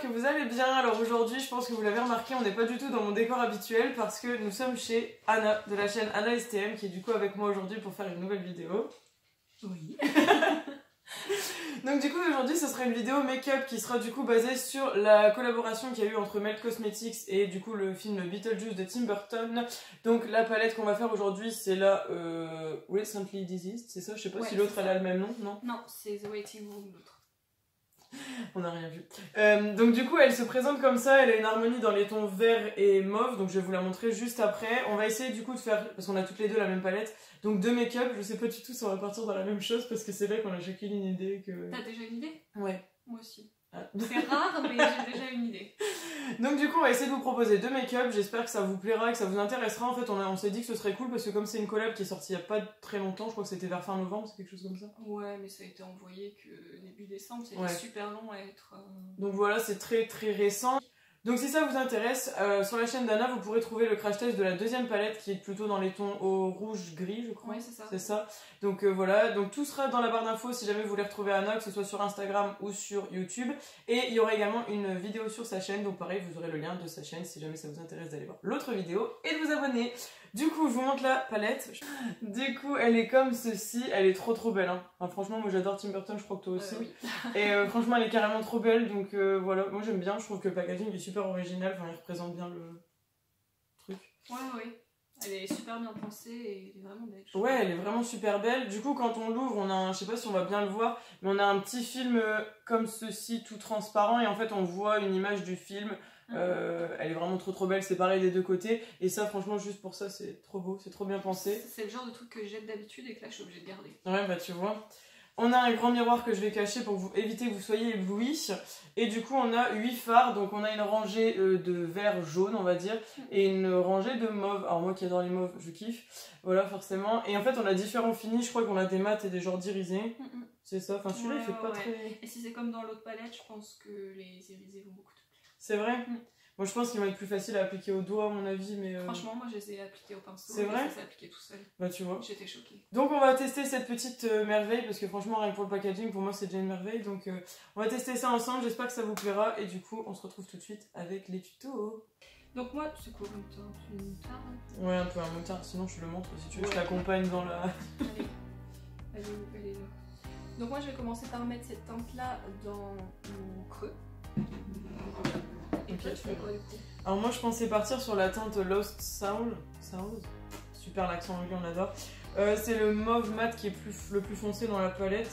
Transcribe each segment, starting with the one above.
que vous allez bien. Alors aujourd'hui, je pense que vous l'avez remarqué, on n'est pas du tout dans mon décor habituel parce que nous sommes chez Anna de la chaîne Anna STM qui est du coup avec moi aujourd'hui pour faire une nouvelle vidéo. Oui. Donc du coup aujourd'hui ce sera une vidéo make-up qui sera du coup basée sur la collaboration qu'il y a eu entre Melt Cosmetics et du coup le film Beetlejuice de Tim Burton. Donc la palette qu'on va faire aujourd'hui c'est la Recently Diseased, c'est ça? Je sais pas si l'autre elle a le même nom, non? Non, c'est The Waiting Room l'autre. On n'a rien vu. Donc du coup elle se présente comme ça, elle a une harmonie dans les tons vert et mauve, donc je vais vous la montrer juste après. On va essayer du coup de faire, parce qu'on a toutes les deux la même palette, donc deux make-up, je sais pas du tout si on va partir dans la même chose parce que c'est vrai qu'on a chacune une idée que... T'as déjà une idée? Ouais. Moi aussi. Ah. C'est rare mais j'ai déjà une idée. Donc du coup on va essayer de vous proposer deux make-up, j'espère que ça vous plaira et que ça vous intéressera. En fait on s'est dit que ce serait cool parce que comme c'est une collab qui est sortie il y a pas très longtemps, je crois que c'était vers fin novembre, c'est quelque chose comme ça. Ouais mais ça a été envoyé que début décembre, c'était super long à être... Donc voilà, c'est très très récent. Donc si ça vous intéresse, sur la chaîne d'Anna, vous pourrez trouver le crash test de la deuxième palette qui est plutôt dans les tons au rouge-gris, je crois. Oui, c'est ça. C'est ça. Donc voilà, donc tout sera dans la barre d'infos si jamais vous voulez retrouver Anna, que ce soit sur Instagram ou sur YouTube. Et il y aura également une vidéo sur sa chaîne, donc pareil, vous aurez le lien de sa chaîne si jamais ça vous intéresse d'aller voir l'autre vidéo et de vous abonner. Du coup, je vous montre la palette. Du coup, elle est comme ceci, elle est trop belle. Hein. Enfin, franchement, moi j'adore Tim Burton, je crois que toi aussi. Oui. Et franchement, elle est carrément trop belle, donc voilà, moi j'aime bien, je trouve que le packaging est super original, enfin il représente bien le truc. Ouais. Elle est super bien pensée et elle est vraiment belle. Ouais, elle est vraiment super belle. Du coup, quand on l'ouvre, on a un, je sais pas si on va bien le voir, mais on a un petit film comme ceci, tout transparent, et en fait on voit une image du film. Elle est vraiment trop belle, c'est pareil des deux côtés, et ça franchement juste pour ça c'est trop beau, c'est trop bien pensé. C'est le genre de truc que j'ai d'habitude et que là je suis obligée de garder. Ouais bah tu vois. On a un grand miroir que je vais cacher pour vous éviter que vous soyez éblouis. Et du coup on a 8 fards, donc on a une rangée de vert jaune on va dire, et une rangée de mauve. Alors moi qui adore les mauves, je kiffe, voilà forcément. Et en fait on a différents finis, je crois qu'on a des mats et des genres d'irisés. C'est ça, enfin celui-là il fait pas très... Et si c'est comme dans l'autre palette, je pense que les irisés vont beaucoup te plaire. C'est vrai. Moi je pense qu'ils vont être plus faciles à appliquer au doigt à mon avis, mais... Franchement moi je les ai appliqués au pinceau. C'est vrai? Ça s'est appliqué tout seul. Bah tu vois. J'étais choquée. Donc on va tester cette petite merveille, parce que franchement rien que pour le packaging, pour moi c'est déjà une merveille. Donc on va tester ça ensemble, j'espère que ça vous plaira. Et du coup on se retrouve tout de suite avec les tutos. Donc moi, c'est quoi une teinte? Une moutarde? Ouais, un peu un moutarde, sinon je te le montre si tu veux, je t'accompagne dans la... Allez, elle est là. Donc moi je vais commencer par mettre cette teinte là dans mon creux. Et toi tu fais quoi du coup? Alors moi je pensais partir sur la teinte Lost Soul. Super l'accent anglais, on adore. C'est le mauve mat qui est le plus foncé dans la palette.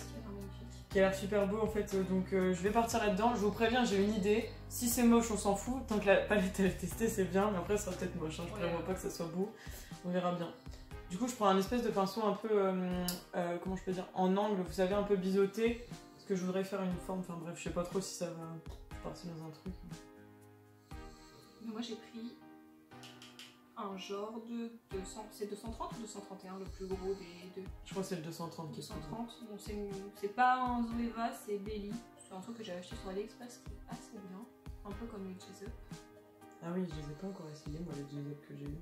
Qui a l'air super beau en fait, donc je vais partir là-dedans. Je vous préviens, j'ai une idée. Si c'est moche, on s'en fout. Tant que la palette elle est testée, c'est bien, mais après ça sera peut-être moche. Hein. Je prévois pas que ça soit beau. On verra bien. Du coup, je prends un espèce de pinceau un peu, comment je peux dire, en angle, vous savez, un peu biseauté. Parce que je voudrais faire une forme, enfin bref, je sais pas trop si ça va partir dans un truc. Moi j'ai pris un genre de 200, c'est 230 ou 231 le plus gros des deux? Je crois que c'est le 230. 230, bon, c'est pas un Zoeva, c'est Belly. C'est un truc que j'ai acheté sur AliExpress qui est assez bien, un peu comme le Jazz Up. Ah oui, je les ai pas encore essayés moi les Jazz Up que j'ai eu.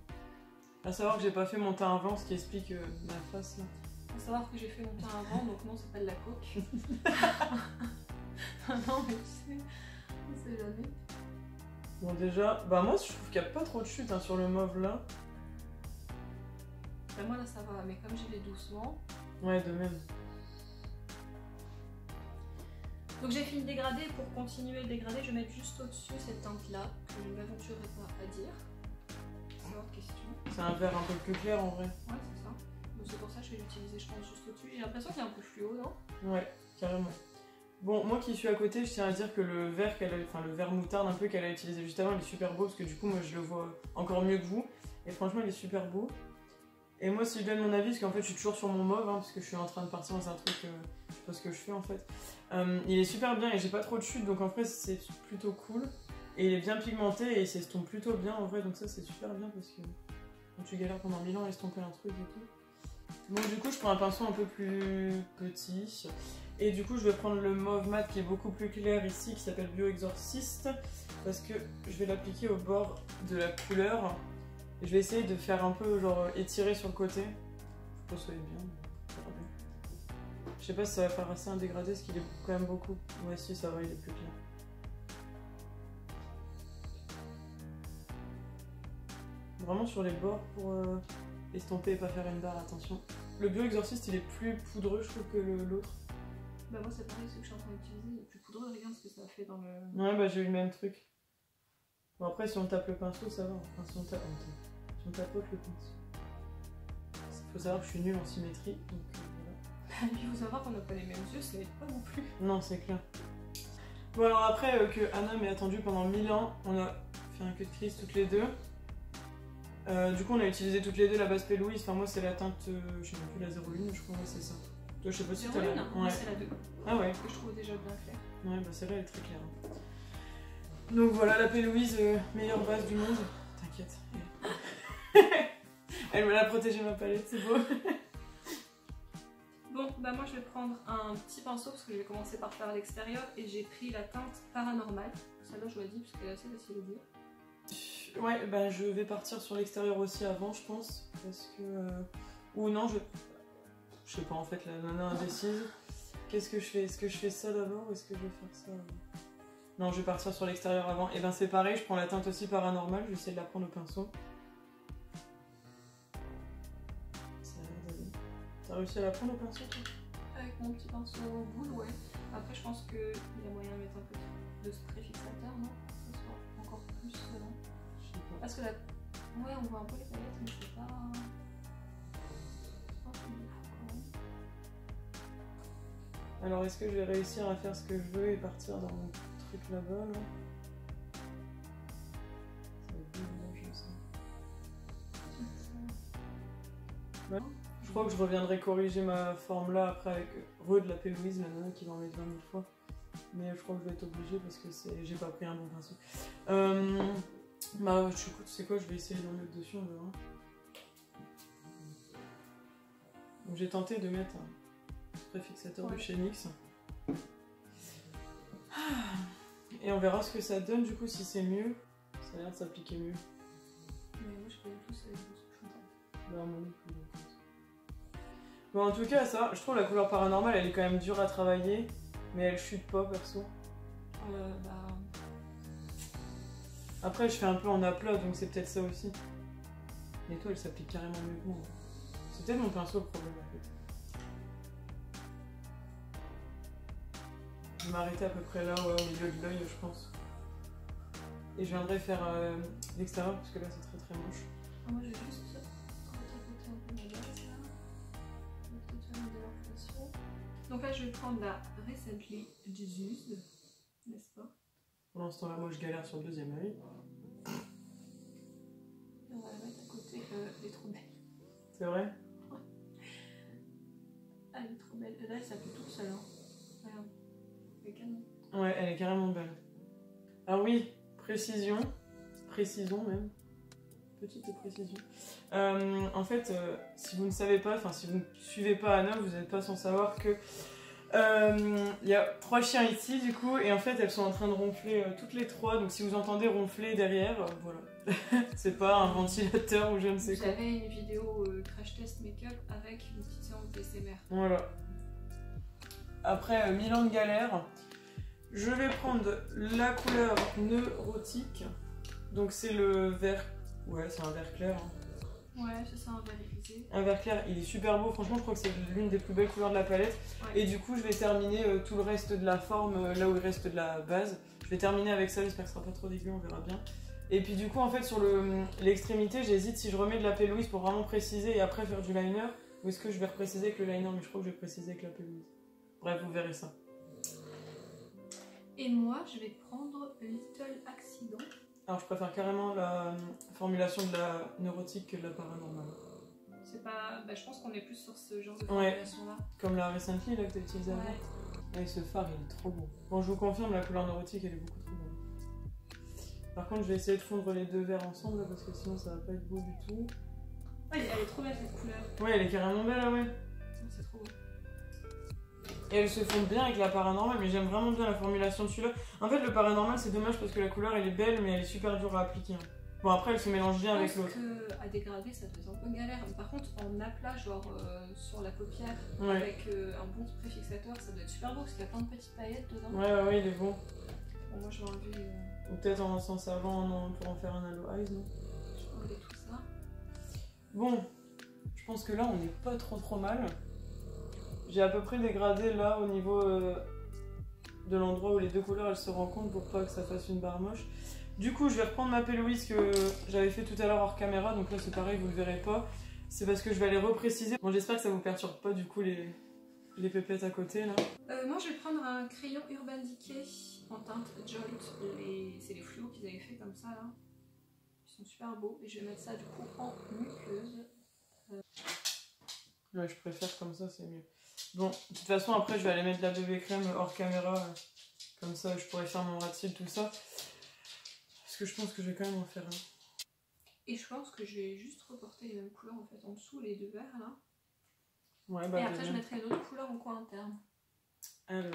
À savoir que j'ai pas fait mon teint avant, ce qui explique ma face là. À savoir que j'ai fait mon teint avant, donc non c'est pas de la coke. Non mais tu sais, on sait jamais. Bon déjà, bah moi je trouve qu'il n'y a pas trop de chute hein, sur le mauve là. Bah moi là ça va, mais comme j'y vais doucement. Ouais, de même. Donc j'ai fini le dégradé, et pour continuer le dégradé, je vais mettre juste au-dessus cette teinte là, que je ne m'aventurerai pas à dire. C'est hors de question. C'est un vert un peu plus clair en vrai. Ouais c'est ça. Donc c'est pour ça que je vais l'utiliser je pense juste au-dessus. J'ai l'impression qu'il est un peu fluo, non? Ouais, carrément. Bon, moi qui suis à côté, je tiens à dire que le vert le vert moutarde un peu qu'elle a utilisé juste avant, il est super beau parce que du coup moi je le vois encore mieux que vous. Et franchement il est super beau. Et moi si je donne mon avis, parce qu'en fait je suis toujours sur mon mauve, hein, parce que je suis en train de partir dans un truc, je sais pas ce que je fais en fait. Il est super bien et j'ai pas trop de chute, donc en fait c'est plutôt cool. Et il est bien pigmenté et il s'estompe plutôt bien en vrai, donc ça c'est super bien parce que quand tu galères pendant 1000 ans à estomper un truc et tout. Bon du coup je prends un pinceau un peu plus petit. Et du coup je vais prendre le mauve mat qui est beaucoup plus clair ici, qui s'appelle Bio Exorcist, parce que je vais l'appliquer au bord de la couleur. Et je vais essayer de faire un peu genre étirer sur le côté. Faut que ça soit bien, mais ça va bien. Je sais pas si ça va faire assez un dégradé, parce qu'il est quand même beaucoup. Ouais si ça va, il est plus clair. vraiment sur les bords pour estomper et pas faire une barre, attention. Le Bio Exorcist, il est plus poudreux, je trouve, que l'autre. Bah moi c'est pareil, ce que je suis en train d'utiliser, il est plus poudreux, regarde ce que ça a fait dans le... Ouais, bah j'ai eu le même truc. Bon après, si on tape le pinceau, ça va. Enfin, si on tapote le pinceau. Faut savoir que je suis nulle en symétrie, donc voilà. Il faut savoir qu'on n'a pas les mêmes yeux, ça n'aide pas non plus. Non, c'est clair. Bon alors après que Anna m'ait attendu pendant 1000 ans, on a fait un cut de crise toutes les deux. Du coup on a utilisé toutes les deux la base P. Louise, enfin moi c'est la teinte, je sais même plus, la 01 je crois, ouais, c'est ça. Toi je sais pas si t'as la... Ouais, c'est la 2. Ah ouais. Que je trouve déjà bien claire. Ouais bah celle-là elle est très claire. Donc voilà la P. Louise, meilleure base du monde. T'inquiète. Elle me l'a protégé ma palette, c'est beau. Bon, bah moi je vais prendre un petit pinceau parce que je vais commencer par faire l'extérieur et j'ai pris la teinte Paranormal. Celle-là je vous l'ai dit parce qu'elle est assez facile à dire. Ouais, bah je vais partir sur l'extérieur aussi avant, je pense. Parce que... Ou non, je sais pas en fait, la nana indécise. Qu'est-ce que je fais? Est-ce que je fais ça d'abord ou est-ce que je vais faire ça avant? Non, je vais partir sur l'extérieur avant. Et ben c'est pareil, je prends la teinte aussi Paranormal, je vais essayer de la prendre au pinceau. T'as réussi à la prendre au pinceau toi? Avec mon petit pinceau boule, ouais. Après je pense qu'il y a moyen de mettre un peu de spray fixateur, non? Ça soit encore plus lent. Je sais pas. Parce que là, ouais on voit un peu les palettes mais c'est pas... Alors est-ce que je vais réussir à faire ce que je veux et partir dans mon truc là-bas là? Ça va être bien, je sais. Ouais. Je crois que je reviendrai corriger ma forme là après avec de la P. Louise, la nana qui va en mettre 20 000 fois. Mais je crois que je vais être obligée parce que j'ai pas pris un bon pinceau. Bah tu sais quoi, je vais essayer d'en mettre dessus, on verra. Donc j'ai tenté de mettre un spray fixateur de chez NYX. Et on verra ce que ça donne du coup, si c'est mieux. Ça a l'air de s'appliquer mieux. Mais moi je connais plus avec ce que je suis en train de... Bah, moi non plus. Bon, en tout cas, ça, je trouve la couleur Paranormal, elle est quand même dure à travailler, mais elle chute pas perso. Bah... Après, je fais un peu en aplat, donc c'est peut-être ça aussi. Mais toi, elle s'applique carrément mieux que moi. C'est peut-être mon pinceau le problème en fait. Je vais m'arrêter à peu près là, ouais, au milieu de l'œil, je pense. Et je viendrai faire l'extérieur, parce que là, c'est très très moche. Moi, je vais juste retapoter un peu ma base là. Donc là, je vais prendre la Recently Used, n'est-ce pas? Pendant ce temps-là, moi, je galère sur le deuxième œil. On va la mettre à côté, elle est trop belle. C'est vrai? Ouais. Elle est trop belle. Là, elle s'applique toute seule. Hein. Regarde. Elle est canon. Ouais, elle est carrément belle. Ah oui, précision même. Petite précision. En fait, si vous ne savez pas, enfin si vous ne suivez pas Anna, vous n'êtes pas sans savoir que il y a 3 chiens ici du coup, et en fait elles sont en train de ronfler toutes les 3, donc si vous entendez ronfler derrière, voilà. C'est pas un ventilateur ou je ne sais quoi. J'avais une vidéo crash test make-up avec une petite séance d'ASMR. Voilà. Après 1000 ans de galère, je vais prendre la couleur neurotique. Donc c'est le vert. Ouais, c'est un vert clair. Hein. Ouais, c'est ça, un vert irisé. Un vert clair, il est super beau. Franchement, je crois que c'est l'une des plus belles couleurs de la palette. Ouais. Et du coup, je vais terminer tout le reste de la forme, là où il reste de la base. Je vais terminer avec ça, j'espère que ce sera pas trop dégueu, on verra bien. Et puis du coup, en fait, sur l'extrémité, j'hésite si je remets de la P. Louise pour vraiment préciser et après faire du liner, ou est-ce que je vais repréciser avec le liner, mais je crois que je vais préciser avec la P. Louise. Bref, vous verrez ça. Et moi, je vais prendre Little Accident. Alors, je préfère carrément la formulation de la neurotique que de la paranormale. C'est pas... Bah, je pense qu'on est plus sur ce genre de formulation-là. Ouais, comme la Recently là, que tu as utilisée avant. Ouais, ce phare, il est trop beau. Bon, je vous confirme, la couleur neurotique, elle est beaucoup trop belle. Par contre, je vais essayer de fondre les deux verres ensemble, là, parce que sinon, ça va pas être beau du tout. Ouais, elle est trop belle, cette couleur. Ouais, elle est carrément belle, là, ouais. C'est trop beau. Et elle se fond bien avec la paranormale, mais j'aime vraiment bien la formulation de celui-là. En fait, le paranormal, c'est dommage parce que la couleur, elle est belle, mais elle est super dure à appliquer. Hein. Bon, après, elle se mélange bien avec l'autre. Je pense qu'à dégrader, ça doit être un peu galère. Par contre, en aplat, genre sur la paupière, ouais. avec un bon spray fixateur, ça doit être super beau parce qu'il y a plein de petites paillettes dedans. Ouais, il est bon. Bon, moi, je vais enlever... Ou peut-être en s'en servant pour en faire un halo eyes, non? Je vais enlever tout ça. Bon, je pense que là on n'est pas trop mal. J'ai à peu près dégradé là au niveau de l'endroit où les deux couleurs elles se rencontrent pour pas que ça fasse une barre moche. Du coup, je vais reprendre ma pelle Louise que j'avais fait tout à l'heure hors caméra, donc là c'est pareil, vous le verrez pas. C'est parce que je vais aller repréciser. Bon, j'espère que ça vous perturbe pas du coup les pépettes à côté là. Moi je vais prendre un crayon Urban Decay en teinte Jolt. C'est les fluos qu'ils avaient fait comme ça là. Ils sont super beaux et je vais mettre ça du coup en muqueuse. Ouais, je préfère comme ça, c'est mieux. Bon, de toute façon, après je vais aller mettre de la bébé crème hors caméra. Comme ça, je pourrais faire mon rat de cils, tout ça. Parce que je pense que je vais quand même en faire un. Et je pense que je vais juste reporter les mêmes couleurs en fait en dessous, les deux verts là. Ouais, bah, et après je mettrai d'autres couleurs en coin interne. Alors,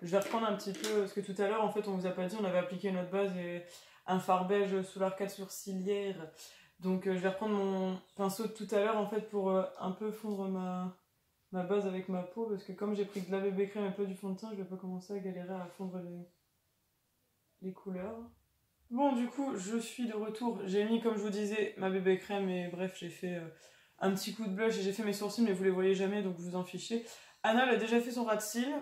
je vais reprendre un petit peu, parce que tout à l'heure en fait on vous a pas dit, on avait appliqué notre base et un fard beige sous l'arcade sourcilière. Donc je vais reprendre mon pinceau de tout à l'heure en fait pour un peu fondre ma base avec ma peau, parce que comme j'ai pris de la bébé crème et pas du fond de teint, je vais pas commencer à galérer à fondre les couleurs. Bon, du coup, je suis de retour. J'ai mis, comme je vous disais, ma bébé crème et bref, j'ai fait un petit coup de blush et j'ai fait mes sourcils, mais vous les voyez jamais, donc vous en fichez. Anna, elle a déjà fait son rat de cils.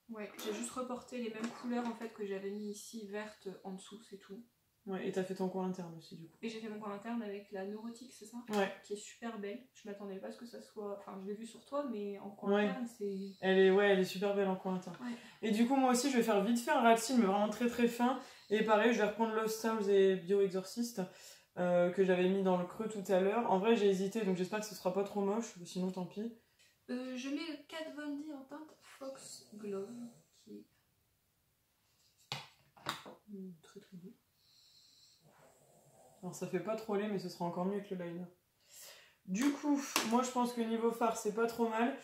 Ouais, j'ai juste reporté les mêmes couleurs en fait que j'avais mis ici, vertes en dessous, c'est tout. Ouais, et t'as fait ton coin interne aussi, du coup. Et j'ai fait mon coin interne avec la Neurotique, c'est ça? Ouais. Qui est super belle. Je m'attendais pas à ce que ça soit... Enfin, je l'ai vu sur toi, mais en coin interne, c'est... Elle est super belle en coin interne. Ouais. Et du coup, moi aussi, je vais faire vite fait un rat de cils, mais vraiment très fin. Et pareil, je vais reprendre Lost House et Bio Exorcist, que j'avais mis dans le creux tout à l'heure. En vrai, j'ai hésité, donc j'espère que ce sera pas trop moche, sinon tant pis. Je mets le Kat Von D en teinte Fox Glove, qui est... très très beau. Alors ça fait pas trop laid, mais ce sera encore mieux que le liner. Du coup, moi je pense que niveau fard, c'est pas trop mal.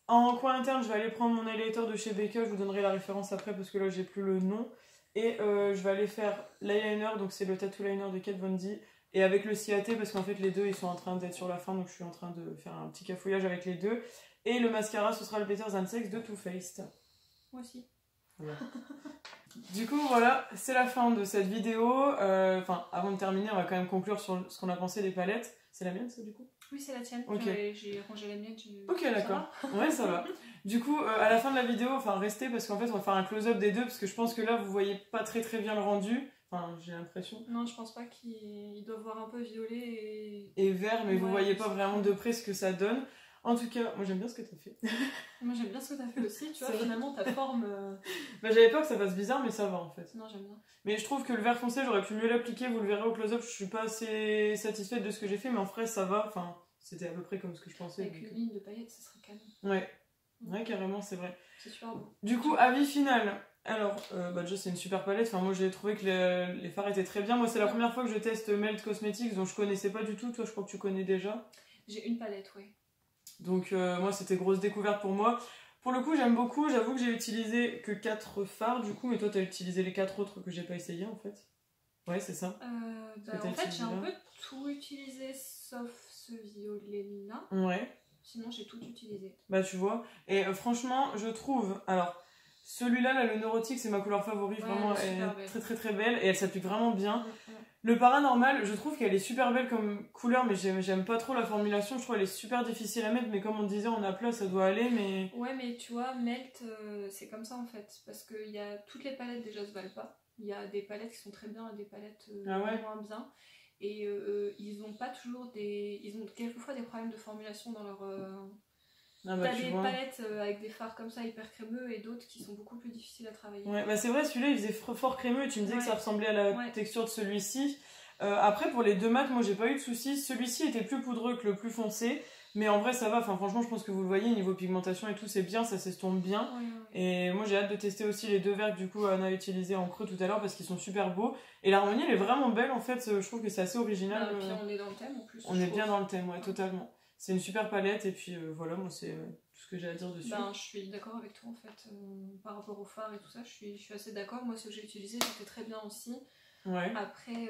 En coin interne, je vais aller prendre mon highlighter de chez Becca, je vous donnerai la référence après parce que là j'ai plus le nom. Et je vais aller faire l'eyeliner, donc c'est le tattoo liner de Kat Von D. Et avec le ciaté, parce qu'en fait les deux ils sont en train d'être sur la fin, donc je suis en train de faire un petit cafouillage avec les deux. Et le mascara, ce sera le Better Than Sex de Too Faced. Moi aussi. Voilà. Du coup, voilà, c'est la fin de cette vidéo. Enfin, avant de terminer, on va quand même conclure sur ce qu'on a pensé des palettes. C'est la mienne, ça, du coup? Oui, c'est la tienne. Okay. J'ai rangé la mienne. Ok, d'accord. Ouais, ça va. Du coup, à la fin de la vidéo, enfin, restez parce qu'en fait, on va faire un close-up des deux parce que je pense que là, vous voyez pas très bien le rendu. Enfin, j'ai l'impression. Non, je pense pas qu'il doit voir un peu violet et vert, mais ouais, vous voyez pas vraiment cool. de près ce que ça donne. En tout cas, moi j'aime bien ce que t'as fait. Moi j'aime bien ce que t'as fait aussi, tu vois, finalement ta forme... Bah j'avais peur que ça fasse bizarre, mais ça va en fait. Non, j'aime bien. Mais je trouve que le vert foncé, j'aurais pu mieux l'appliquer, vous le verrez au close-up, je suis pas assez satisfaite de ce que j'ai fait, mais en vrai ça va, enfin, c'était à peu près comme ce que je pensais. Avec une ligne de paillettes, ça serait canon. Ouais, carrément, c'est vrai. C'est super beau. Du coup, avis final. Alors, déjà c'est une super palette, enfin moi j'ai trouvé que les fards étaient très bien. Moi c'est la première fois que je teste Melt Cosmetics, dont je connaissais pas du tout, toi je crois que tu connais déjà. J'ai une palette, ouais. Donc moi c'était grosse découverte pour moi. Pour le coup j'aime beaucoup, j'avoue que j'ai utilisé que 4 fards du coup, mais toi t'as utilisé les 4 autres que j'ai pas essayé en fait. Ouais c'est ça. En fait j'ai un peu tout utilisé sauf ce violet là. Ouais. Sinon j'ai tout utilisé. Bah tu vois, et franchement je trouve, alors celui-là là, le neurotique c'est ma couleur favorite, ouais, vraiment elle est très belle et elle s'applique vraiment bien. Le paranormal, je trouve qu'elle est super belle comme couleur, mais j'aime pas trop la formulation, je trouve qu'elle est super difficile à mettre, mais comme on disait en aplat ça doit aller, mais... Ouais, mais tu vois, Melt, c'est comme ça en fait, parce que toutes les palettes déjà se valent pas. Il y a des palettes qui sont très bien et des palettes moins bien. Et ils ont pas toujours ils ont quelquefois des problèmes de formulation dans leur... T'as des palettes avec des fards comme ça hyper crémeux et d'autres qui sont beaucoup plus difficiles à travailler. Ouais, bah c'est vrai, celui-là il faisait fort crémeux et tu me disais que ça ressemblait à la texture de celui-ci. Après pour les deux mats, moi j'ai pas eu de soucis. Celui-ci était plus poudreux que le plus foncé, mais en vrai ça va. Enfin franchement je pense que vous le voyez, niveau pigmentation et tout c'est bien, ça s'estompe bien. Et moi j'ai hâte de tester aussi les deux verres que du coup Anna a utilisé en creux tout à l'heure parce qu'ils sont super beaux. Et l'harmonie elle est vraiment belle en fait, je trouve que c'est assez original. Et puis on est dans le thème en plus. On est bien dans le thème, ouais, totalement. C'est une super palette et puis voilà, moi c'est tout ce que j'ai à dire dessus. Ben, je suis d'accord avec toi en fait, par rapport au fard et tout ça, je suis assez d'accord. Moi ce que j'ai utilisé c'était très bien aussi. Ouais. Après,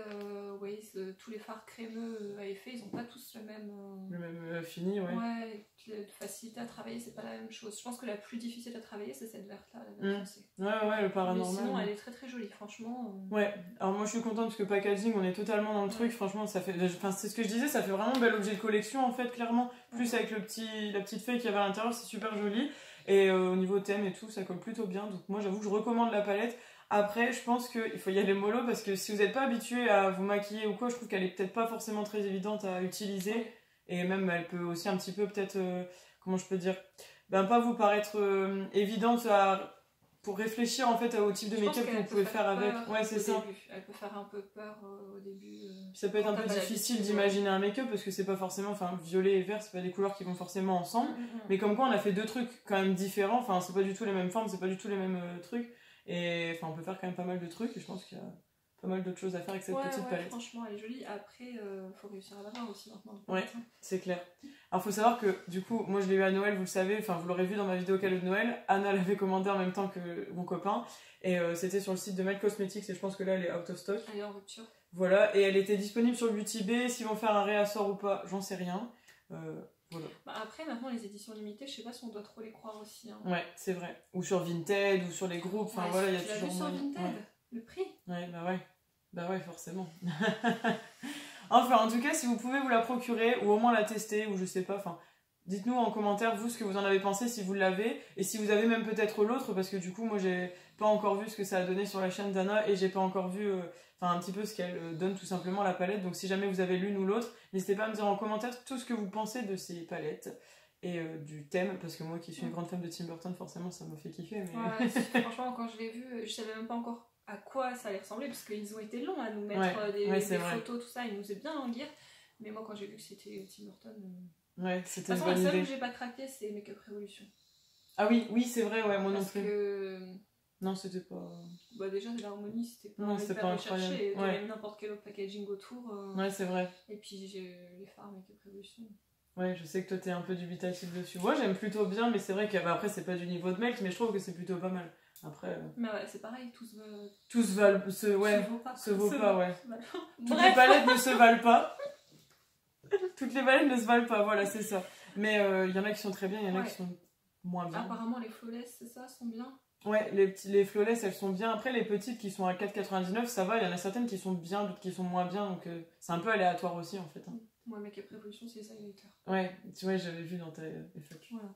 tous les fards crémeux à effet, ils ont pas tous le même fini, ouais. Ouais, la facilité à travailler, c'est pas la même chose. Je pense que la plus difficile à travailler, c'est cette verte-là, la verte foncée. Ouais, le paranormal. Mais sinon, elle est très très jolie, franchement. Ouais, alors moi je suis contente parce que packaging, on est totalement dans le truc, franchement, ça fait. Enfin, c'est ce que je disais, ça fait vraiment un bel objet de collection en fait, clairement. Plus avec la petite feuille qu'il y avait à l'intérieur, c'est super joli. Et au niveau thème et tout, ça colle plutôt bien. Donc moi j'avoue que je recommande la palette. Après, je pense qu'il faut y aller mollo parce que si vous n'êtes pas habitué à vous maquiller ou quoi, je trouve qu'elle est peut-être pas forcément très évidente à utiliser. Et même, elle peut aussi un petit peu peut-être, comment je peux dire, pas vous paraître évidente pour réfléchir en fait au type de make-up que vous pouvez faire avec. Ouais, c'est ça. Elle peut faire un peu peur au début. Ça peut être un peu difficile d'imaginer un make-up parce que c'est pas forcément, enfin, violet et vert, c'est pas des couleurs qui vont forcément ensemble. Mais comme quoi, on a fait deux trucs quand même différents. Enfin, c'est pas du tout les mêmes formes, c'est pas du tout les mêmes trucs. Et enfin, on peut faire quand même pas mal de trucs. Et je pense qu'il y a pas mal d'autres choses à faire avec cette petite palette. Franchement, elle est jolie. Après, faut réussir à l'avoir aussi maintenant. Ouais, c'est clair. Alors, faut savoir que du coup, moi je l'ai eu à Noël, vous le savez, enfin, vous l'aurez vu dans ma vidéo cadeau de Noël. Anna l'avait commandé en même temps que mon copain. Et c'était sur le site de Melt Cosmetics. Et je pense que là, elle est out of stock. Elle est en rupture. Voilà, et elle était disponible sur Beauty Bay. S'ils vont faire un réassort ou pas, j'en sais rien. Voilà. Après, maintenant, les éditions limitées, je sais pas si on doit trop les croire aussi. Hein. Ouais, c'est vrai. Ou sur Vinted, ou sur les groupes. Enfin, voilà, il y a toujours. Tu l'as vu sur Vinted, le prix. Ouais, bah ouais, forcément. Enfin, en tout cas, si vous pouvez vous la procurer, ou au moins la tester, ou je sais pas, enfin, dites-nous en commentaire, vous, ce que vous en avez pensé, si vous l'avez, et si vous avez même peut-être l'autre, parce que du coup, moi, j'ai pas encore vu ce que ça a donné sur la chaîne d'Anna, et j'ai pas encore vu, un petit peu ce qu'elle donne tout simplement, la palette, donc si jamais vous avez l'une ou l'autre, n'hésitez pas à me dire en commentaire tout ce que vous pensez de ces palettes, et du thème, parce que moi, qui suis une grande fan de Tim Burton, forcément, ça me fait kiffer, mais... Ouais, franchement, quand je l'ai vu, je savais même pas encore à quoi ça allait ressembler parce qu'ils ont été longs à nous mettre des photos, tout ça, ils nous ont bien languir. Mais moi, quand j'ai vu que c'était Tim Burton, ouais, c'était une bonne idée. La seule que j'ai pas craqué, c'est Make-up Revolution. Ah oui, c'est vrai, ouais, moi non plus. Que... Non, c'était pas. Bah, déjà, l'harmonie, c'était pas. Non, c'était pas incroyable. Et même n'importe quel autre packaging autour. Ouais, c'est vrai. Et puis, j'ai les fards Make-up Revolution. Ouais, je sais que toi, t'es un peu dubitatif dessus. Moi, j'aime plutôt bien, mais c'est vrai qu'après, c'est pas du niveau de Melt, mais je trouve que c'est plutôt pas mal. Après. Mais ouais, c'est pareil, tous se vaut pas, ouais. Toutes les palettes ne se valent pas. Toutes les palettes ne se valent pas, voilà, c'est ça. Mais il y en a qui sont très bien, il y en a qui sont moins bien. Apparemment, les flawless, c'est ça, sont bien. Ouais, les flawless, elles sont bien. Après, les petites qui sont à 4,99, ça va. Il y en a certaines qui sont bien, d'autres qui sont moins bien. Donc, c'est un peu aléatoire aussi, en fait. Hein. Moi, Make-up Revolution, c'est les highlighters. Ouais, j'avais vu dans ta FAQ. Voilà.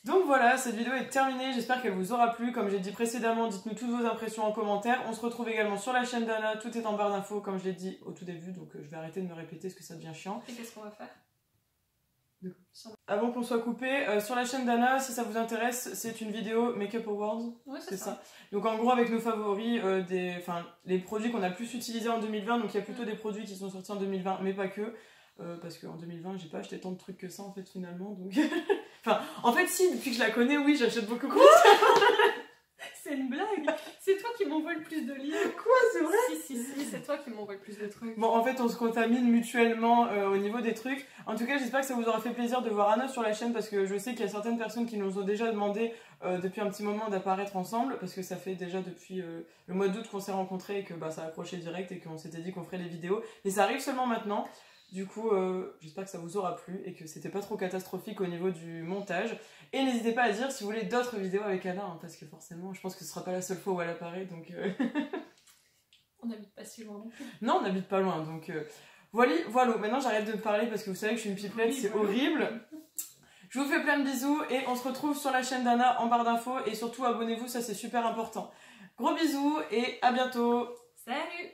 Donc voilà, cette vidéo est terminée, j'espère qu'elle vous aura plu. Comme j'ai dit précédemment, dites-nous toutes vos impressions en commentaire. On se retrouve également sur la chaîne d'Anna, tout est en barre d'infos comme je l'ai dit au tout début, donc je vais arrêter de me répéter parce que ça devient chiant. Et qu'est-ce qu'on va faire ? Avant qu'on soit coupé, sur la chaîne d'Anna, si ça vous intéresse, c'est une vidéo Make-up Awards. Ouais, c'est ça. Donc en gros avec nos favoris, les produits qu'on a le plus utilisés en 2020, donc il y a plutôt des produits qui sont sortis en 2020, mais pas que. Parce qu'en 2020, j'ai pas acheté tant de trucs que ça en fait finalement, donc... Enfin, en fait si, depuis que je la connais, oui, j'achète beaucoup plus. C'est une blague. C'est toi qui m'envoie le plus de liens. Quoi, c'est vrai ? Si, c'est toi qui m'envoie le plus de trucs. Bon, en fait, on se contamine mutuellement au niveau des trucs. En tout cas, j'espère que ça vous aura fait plaisir de voir Anna sur la chaîne parce que je sais qu'il y a certaines personnes qui nous ont déjà demandé depuis un petit moment d'apparaître ensemble parce que ça fait déjà depuis le mois d'août qu'on s'est rencontrés et que ça a accroché direct et qu'on s'était dit qu'on ferait les vidéos. Mais ça arrive seulement maintenant. Du coup, j'espère que ça vous aura plu et que c'était pas trop catastrophique au niveau du montage. Et n'hésitez pas à dire si vous voulez d'autres vidéos avec Anna, hein, parce que forcément, je pense que ce sera pas la seule fois où elle apparaît, donc... On n'habite pas si loin non plus. Non, on n'habite pas loin, donc... Voilà, maintenant j'arrête de parler parce que vous savez que je suis une pipelette, c'est horrible. Je vous fais plein de bisous et on se retrouve sur la chaîne d'Anna en barre d'infos et surtout abonnez-vous, ça c'est super important. Gros bisous et à bientôt. Salut.